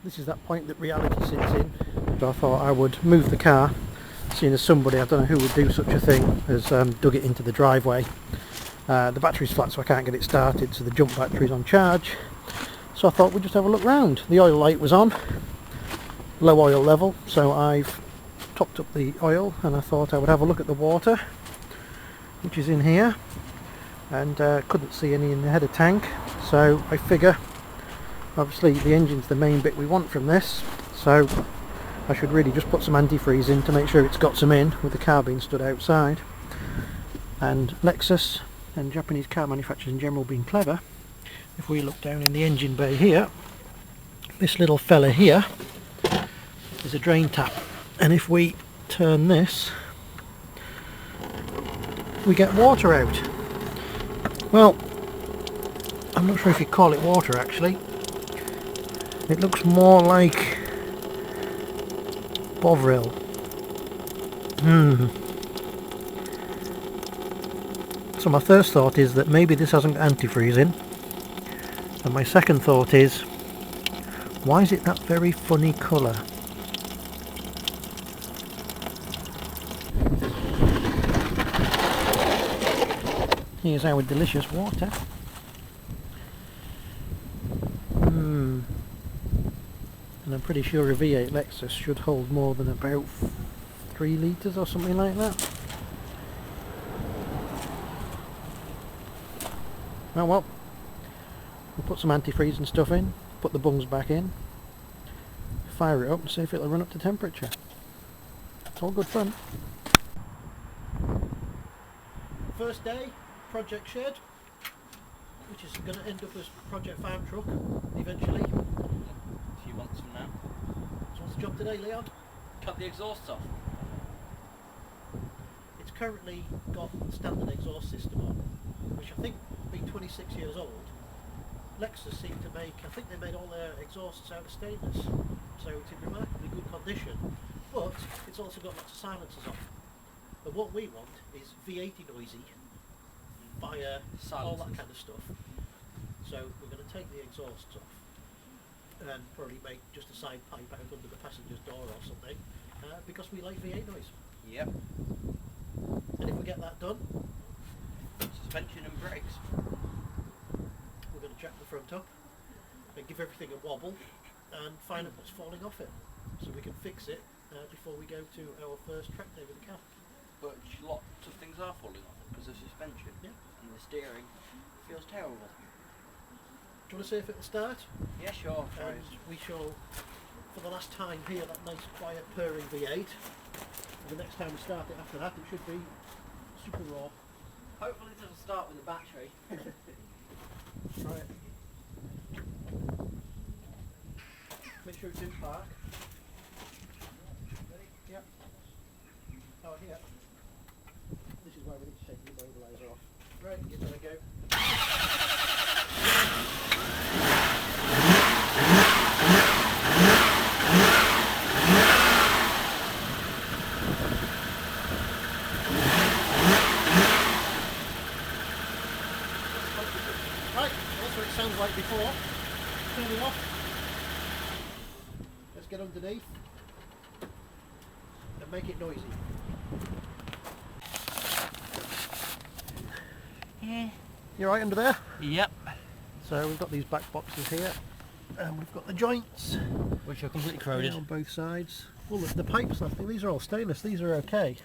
this is that point that reality sits in. So I thought I would move the car, seeing as somebody, I don't know who would do such a thing, has dug it into the driveway. The battery's flat, so I can't get it started, so the jump battery's on charge. So I thought we'd just have a look round. The oil light was on, low oil level, so I've topped up the oil, and I thought I would have a look at the water, which is in here, and couldn't see any in the header tank. So I figure, obviously the engine's the main bit we want from this, so I should really just put some antifreeze in to make sure it's got some in, with the car being stood outside. And Lexus and Japanese car manufacturers in general being clever, if we look down in the engine bay here, this little fella here is a drain tap, and if we turn this, we get water out. Well, I'm not sure if you call it water actually. It looks more like Bovril. So my first thought is that maybe this hasn't got antifreeze in, and my second thought is, why is it that very funny colour? Here's our delicious water. And I'm pretty sure a V8 Lexus should hold more than about 3 litres or something like that. Oh well, we'll put some antifreeze and stuff in, put the bungs back in, fire it up and see if it'll run up to temperature. It's all good fun. First day, Project Shed, which is going to end up as Project Farm Truck eventually. A few months from now. So what's the job today, Leon? Cut the exhaust off. It's currently got the standard exhaust system on, which I think, being 26 years old, Lexus seem to make, I think they made all their exhausts out of stainless, so it's in remarkably good condition, but it's also got lots of silencers on. But what we want is V80 noisy, fire, all that kind of stuff. So we're going to take the exhausts off and probably make just a side pipe out under the passenger's door or something, because we like V8 noise. Yep. And if we get that done, suspension and brakes. We're going to jack the front up and give everything a wobble and find out what's falling off it, so we can fix it before we go to our first track day with the car. But lots of things are falling off because of suspension. Yeah. And the steering feels terrible. Do you want to see if it'll start? Yeah, sure. And we shall, for the last time, hear that nice quiet purring V8. And the next time we start it after that, it should be super raw. Hopefully it doesn't start with the battery. Right. Make sure it's in park. Ready? Yep. Oh, here. This is where we need to take the immobiliser off. Right, give that a go. Right, that's what it sounds like before. Turn it off. Let's get underneath and make it noisy. Yeah. You right under there? Yep. So we've got these back boxes here, and we've got the joints, Which are completely corroded. on both sides. Well, the pipes, I think these are all stainless, these are okay.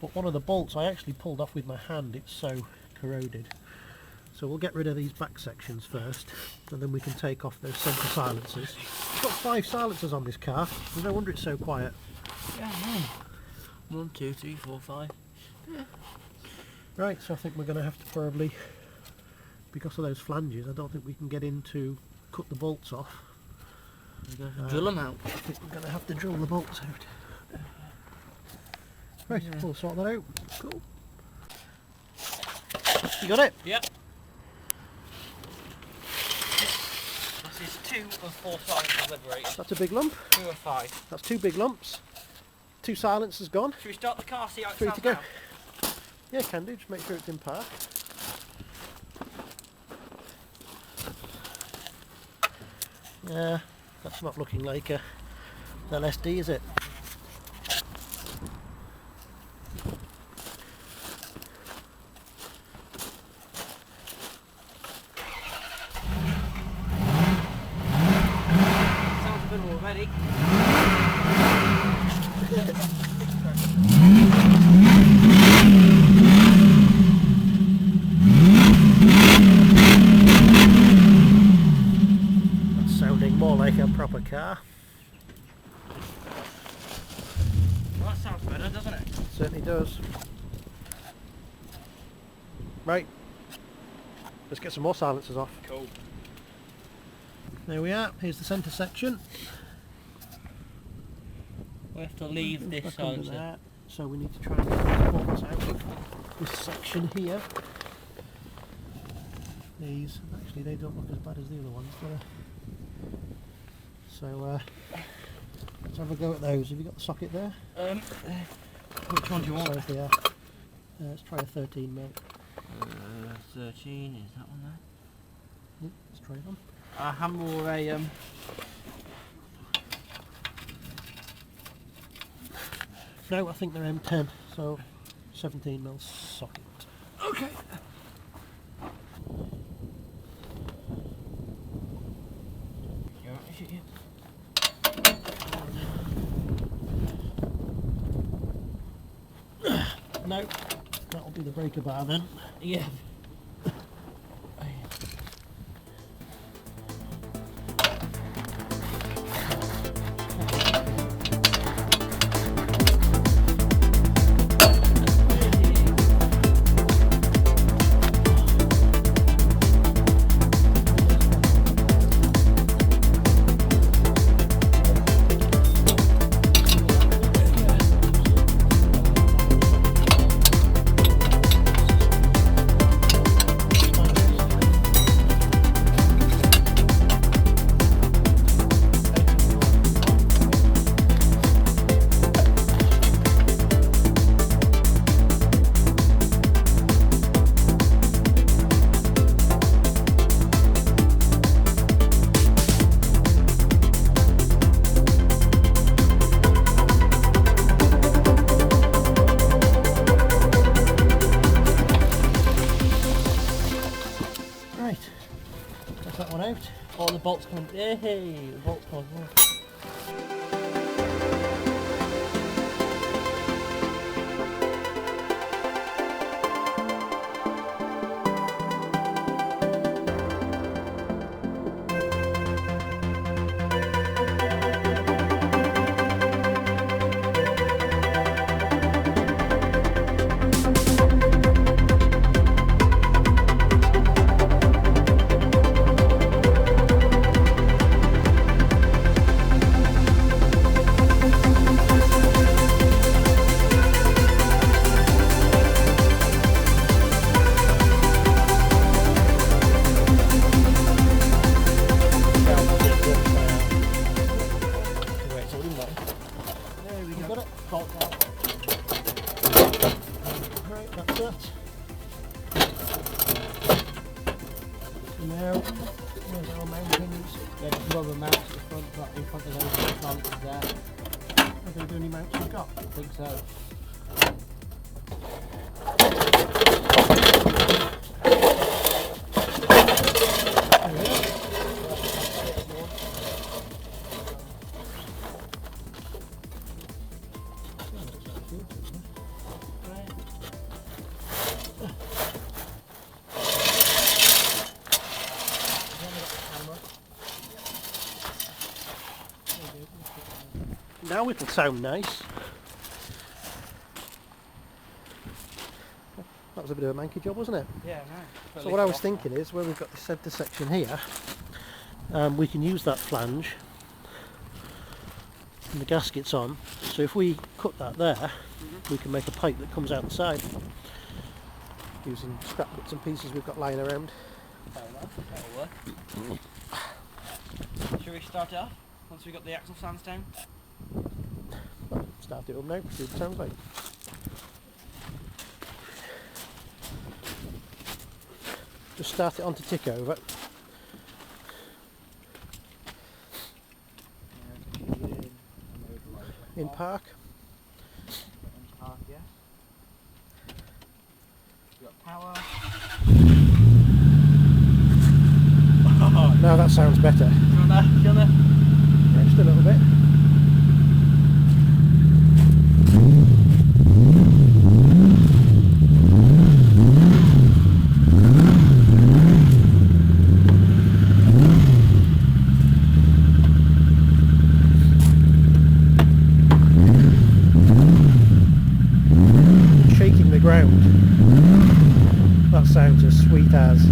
But one of the bolts I actually pulled off with my hand, it's so corroded. So we'll get rid of these back sections first, and then we can take off those centre silencers. It's got 5 silencers on this car, no wonder it's so quiet. Yeah, man. 1, 2, 3, 4, 5. Yeah. Right, so I think we're going to have to probably, because of those flanges, I don't think we can get in to cut the bolts off. We're going to drill them out. I think we're going to have to drill the bolts out. Right, Yeah. we'll sort that out. Cool. You got it? Yep. This is 2 of 4 silencers liberated. That's a big lump. 2 of 5. That's 2 big lumps. 2 silencers gone. Should we start the car, see how it 3 sounds to go. now? Yeah, can do. Just make sure it's in park. Yeah, That's not looking like a LSD, is it? Sounds good already. That's sounding more like a proper car. Well, that sounds better, doesn't it? Certainly does. Right, let's get some more silencers off. Cool. There we are, here's the centre section. We have to leave this Back under silencer. there. So we need to try and get these bolts out of this section here. These, actually they don't look as bad as the other ones, do they? So let's have a go at those. Have you got the socket there? Which one do you want? Sorry if they are. Let's try a 13 mil. 13, is that one there? Yep, let's try them. A hammer or a No, I think they're M10, so 17 mil socket. Okay. No, that'll be the breaker bar then. Yeah. Right, that's that one out. All the bolts come. Hey, the bolts come. You've got it? Bolt out. Right, that's it. Now, there's our mountings. Yeah, just rubber mounts at the front, but in front of those silencers there. Are they the only mounts you've got? I think so. There we are. Now it'll sound nice. That was a bit of a manky job, wasn't it? Yeah, nice. So what I was thinking is, where we've got the centre section here, we can use that flange and the gasket's on, so if we cut that there, we can make a pipe that comes out the side using scrap bits and pieces we've got lying around. Fair enough, that'll work. Shall we start it off once we got the axle sands down? Well, start it up now, see what it sounds like. Just start it on to tick over. in park. In park, yeah. We got power. Now that sounds better. Do you want to? Yeah, just a little bit. Shaking the ground. That sounds as sweet as.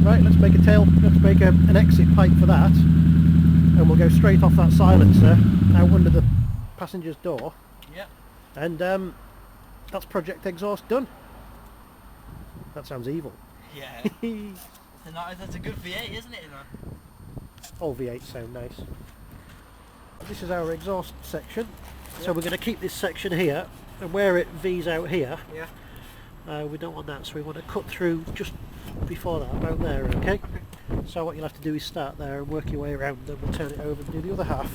Right, let's make a tail, let's make an exit pipe for that, and we'll go straight off that silencer out under the passenger's door. Yep. And that's project exhaust done. That sounds evil. Yeah. That's a good V8, isn't it? All V8s sound nice. This is our exhaust section. So we're going to keep this section here, and where it V's out here, Yeah. we don't want that, so we want to cut through just before that, about there, okay? So what you'll have to do is start there and work your way around, then we'll turn it over and do the other half.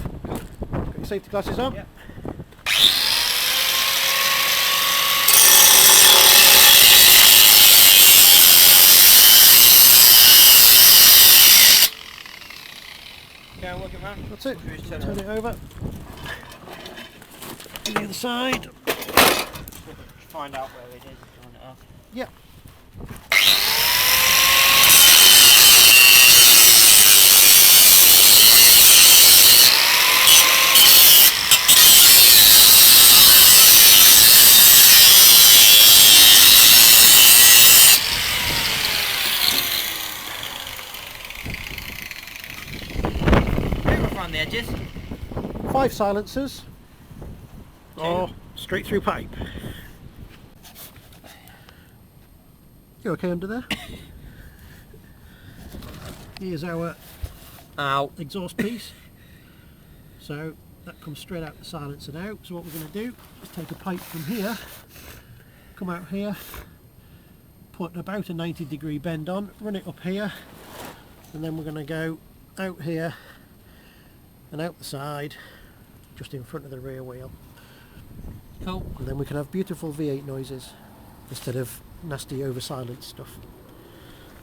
Got your safety glasses on? Yep. Okay, I'm working around. That's it. Should we just Turn turn it over. To the other side. Find out where it is and turn it off. Yep. Around the edges. 5 silencers. Two. Or straight through pipe. You okay under there? Here's our exhaust piece. So that comes straight out the silencer now. So what we're going to do is take a pipe from here, come out here, put about a 90-degree bend on, run it up here, and then we're going to go out here and out the side, just in front of the rear wheel. Cool. And then we can have beautiful V8 noises instead of nasty over silenced stuff.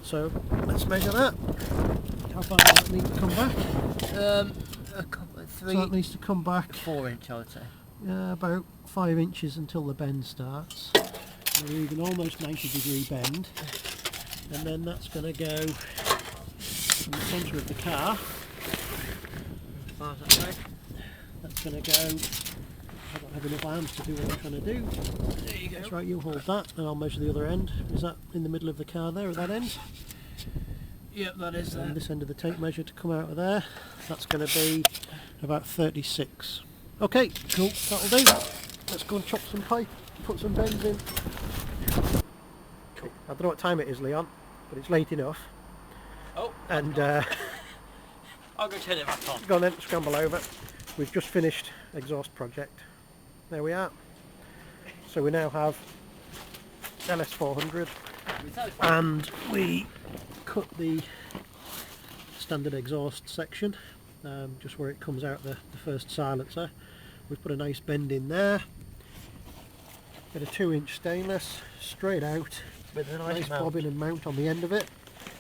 So let's measure that. How far does that need to come back? A couple of 3. So that needs to come back 4 inch, I would say. about 5 inches until the bend starts. We're leaving almost 90-degree bend, and then that's going to go from the centre of the car. As far as that goes. That's going to go. I don't have enough arms to do what I'm trying to do. There you go. That's right, you hold that, and I'll measure the other end. Is that in the middle of the car there, at that end? Yep, that is And this end of the tape measure to come out of there. That's going to be about 36. Okay, cool, that'll do. Let's go and chop some pipe, put some bends in. Cool. I don't know what time it is, Leon, but it's late enough. Oh, And I'll go turn it back on. go on then, scramble over. We've just finished exhaust project. There we are. So we now have LS400, and we cut the standard exhaust section, just where it comes out the first silencer. We've put a nice bend in there, get a 2-inch stainless straight out with a nice bobbin and mount on the end of it,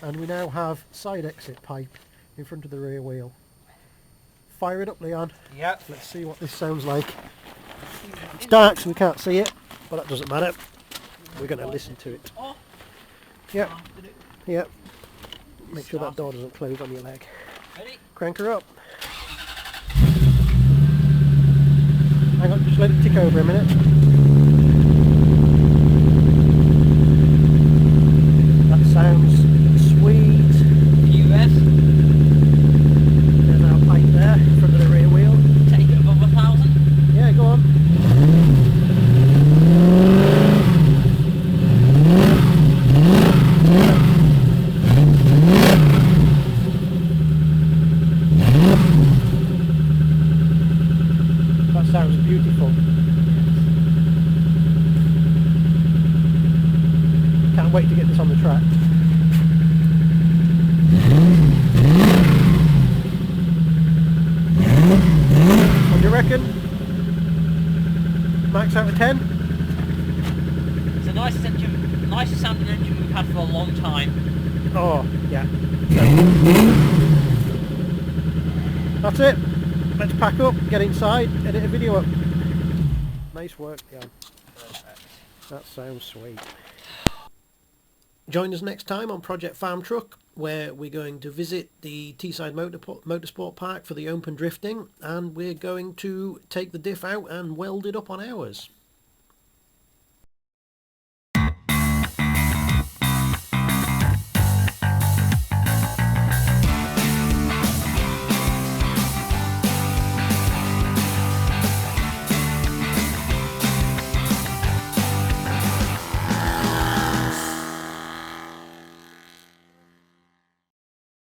and we now have side exit pipe in front of the rear wheel. Fire it up, Leon. Yep. Let's see what this sounds like. It's dark so we can't see it, but that doesn't matter. We're going to listen to it. Yep. Yep. Make sure that door doesn't close on your leg. Ready? Crank her up. Hang on, just let it tick over a minute. That sounds sweet. US. There's our pipe there in front of the rear wheel. Take it above 1,000. Yeah, go on. That sounds beautiful. out of 10? It's the nicest sounding engine we've had for a long time. Oh, yeah. That's it. Let's pack up, get inside, edit a video up. Nice work, yeah. Perfect. That sounds sweet. Join us next time on Project Farm Truck, where we're going to visit the Teesside Motorsport Park for the open drifting, and we're going to take the diff out and weld it up on ours.